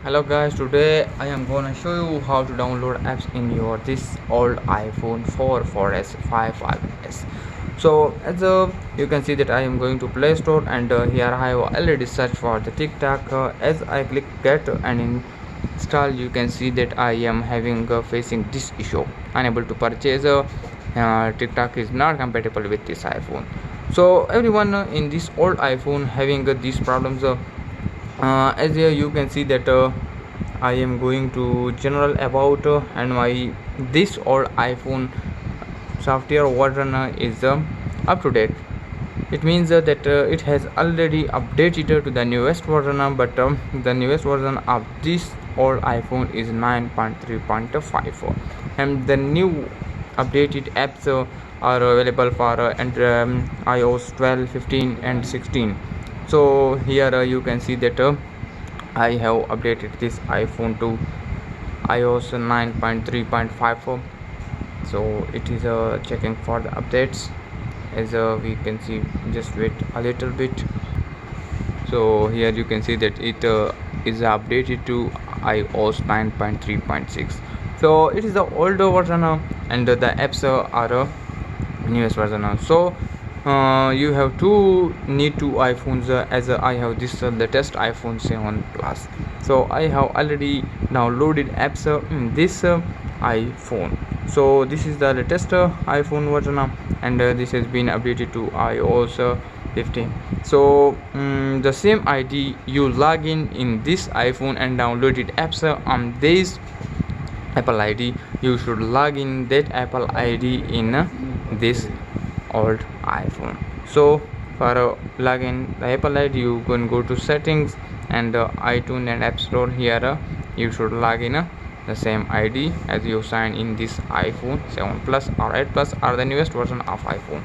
Hello guys, today I am gonna show you how to download apps in your this old iPhone 4, 4S, 5, 5S. So as you can see that I am going to Play Store, and here I have already searched for the TikTok. As I click get and install, you can see that I am having facing this issue, unable to purchase. TikTok is not compatible with this iPhone. So everyone in this old iPhone having these problems. As you can see that I am going to general about and my this old iPhone software version is up to date. It means that it has already updated to the newest version, but the newest version of this old iPhone is 9.3.5, and the new updated apps are available for iOS 12, 15 and 16. So here you can see that I have updated this iPhone to iOS 9.3.5. So it is checking for the updates. As we can see, just wait a little bit. So here you can see that it is updated to iOS 9.3.6. so it is the older version, and the apps are newest version. So you have need two iPhones, as I have this latest iPhone 7 Plus. So I have already downloaded apps in this iPhone. So this is the latest iPhone version, and this has been updated to iOS 15. So the same ID you log in this iPhone and downloaded apps on this Apple ID, you should log in that Apple ID in this old iPhone. So for login the Apple ID, you can go to settings and iTunes and App Store. Here you should log in the same ID as you sign in this iPhone 7 Plus or 8 Plus or the newest version of iPhone.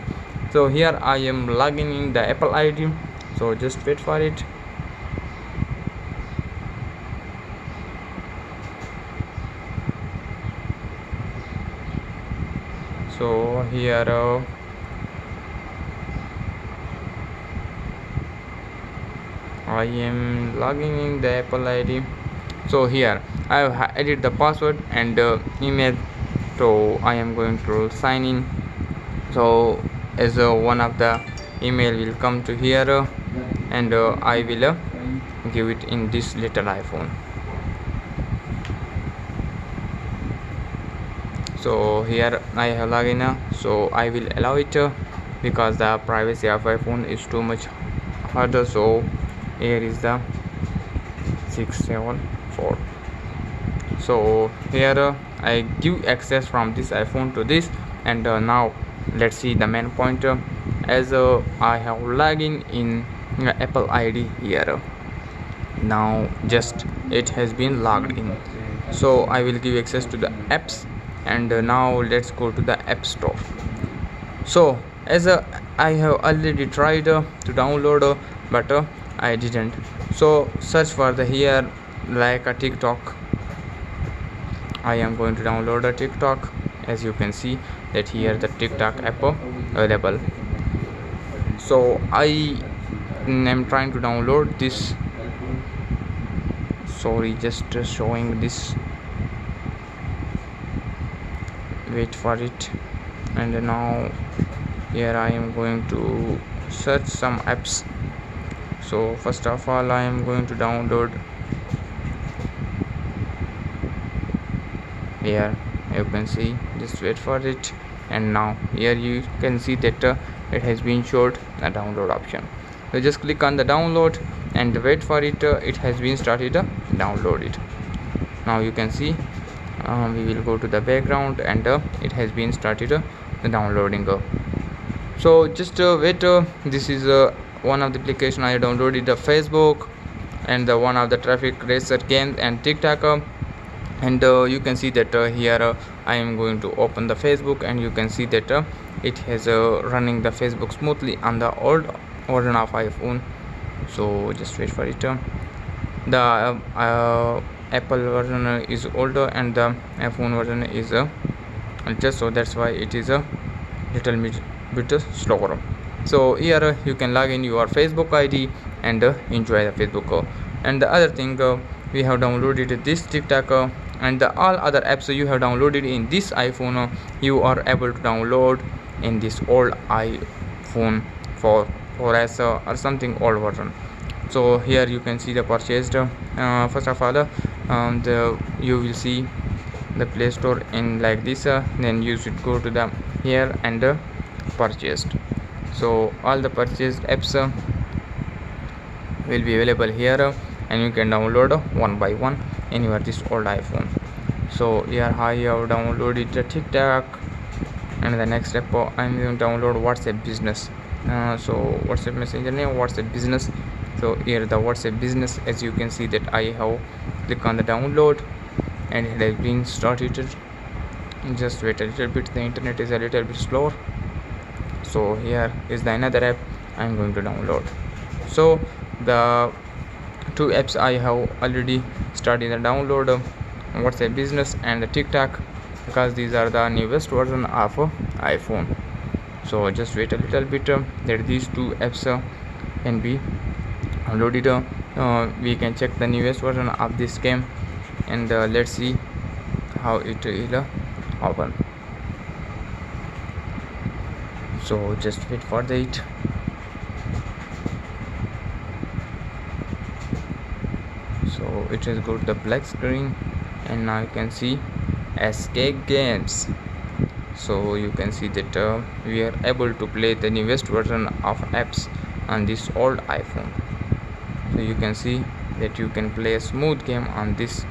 So here I am logging in the Apple ID, so just wait for it. So here I am logging in the Apple ID. So here I have added the password and email. So I am going to sign in. So as one of the email will come to here, and I will give it in this little iPhone. So here I have login, so I will allow it because the privacy of iPhone is too much harder. So here is the 674. So here I give access from this iPhone to this, and now let's see the main point. As I have login in Apple ID here, now just it has been logged in. So I will give access to the apps, and now let's go to the App Store. So as I have already tried to download, but I didn't. So search for the here like a TikTok. I am going to download a TikTok. As you can see that here the TikTok app available. So I am trying to download this. Sorry, just showing this. Wait for it. And now here I am going to search some apps. So first of all I am going to download here. You can see, just wait for it, and now here you can see that it has been showed a download option. So just click on the download and wait for it. It has been started download it. Now you can see we will go to the background, and it has been started the downloading. So just wait. This is one of the application I downloaded, the Facebook, and the one of the traffic racer games and TikTok. And you can see that here I am going to open the Facebook, and you can see that it has running the Facebook smoothly on the old version of iPhone. So just wait for it. The Apple version is older, and the iPhone version is just, so that's why it is a little bit slower. So here you can log in your Facebook ID and enjoy the Facebook. And the other thing, we have downloaded this TikTok and the all other apps you have downloaded in this iPhone, you are able to download in this old iPhone 4S or something old version. So here you can see the purchased. First of all, you will see the Play Store in like this. Then you should go to the here and purchased. So all the purchased apps will be available here, and you can download one by one in your this old iPhone. So here I have downloaded the TikTok, and the next step I'm going to download WhatsApp Business. So WhatsApp Messenger name WhatsApp Business. So here the WhatsApp Business, as you can see that I have click on the download and it has been started. Just wait a little bit, the internet is a little bit slow. So here is the another app I'm going to download. So the two apps I have already started the download, WhatsApp Business and the TikTok, because these are the newest version of iPhone. So just wait a little bit that these two apps can be downloaded. We can check the newest version of this game, and let's see how it will open. So just wait for it. So it is good the black screen, and now you can see Escape Games. So you can see that we are able to play the newest version of apps on this old iPhone. So you can see that you can play a smooth game on this.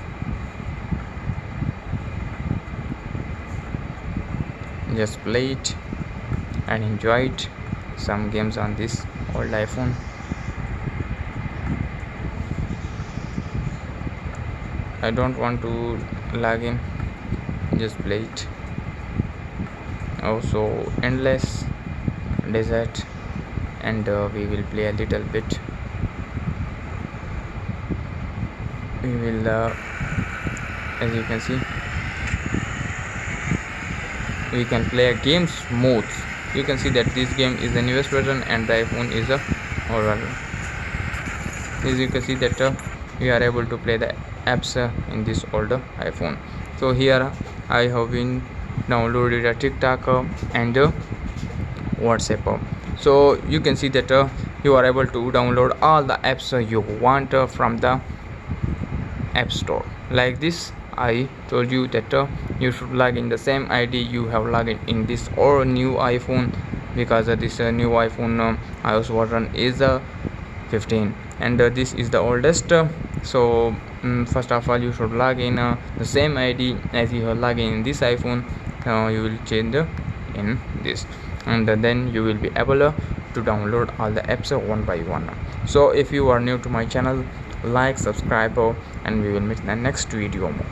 Just play it and enjoy it, some games on this old iPhone. I don't want to log in, just play it. Also Endless Desert, and we will play a little bit. We will as you can see, we can play a game smooth. You can see that this game is the newest version and the iPhone is a old version. As you can see that we are able to play the apps in this older iPhone. So here I have been downloaded a TikTok and WhatsApp. So you can see that you are able to download all the apps you want from the App Store. Like this, I told you that you should log in the same ID you have logged in this or new iPhone, because this new iPhone iOS version is 15, and this is the oldest. So first of all, you should log in the same ID as you have logged in this iPhone. You will change in this, and then you will be able to download all the apps one by one. So if you are new to my channel, like, subscribe, and we will meet in the next video more.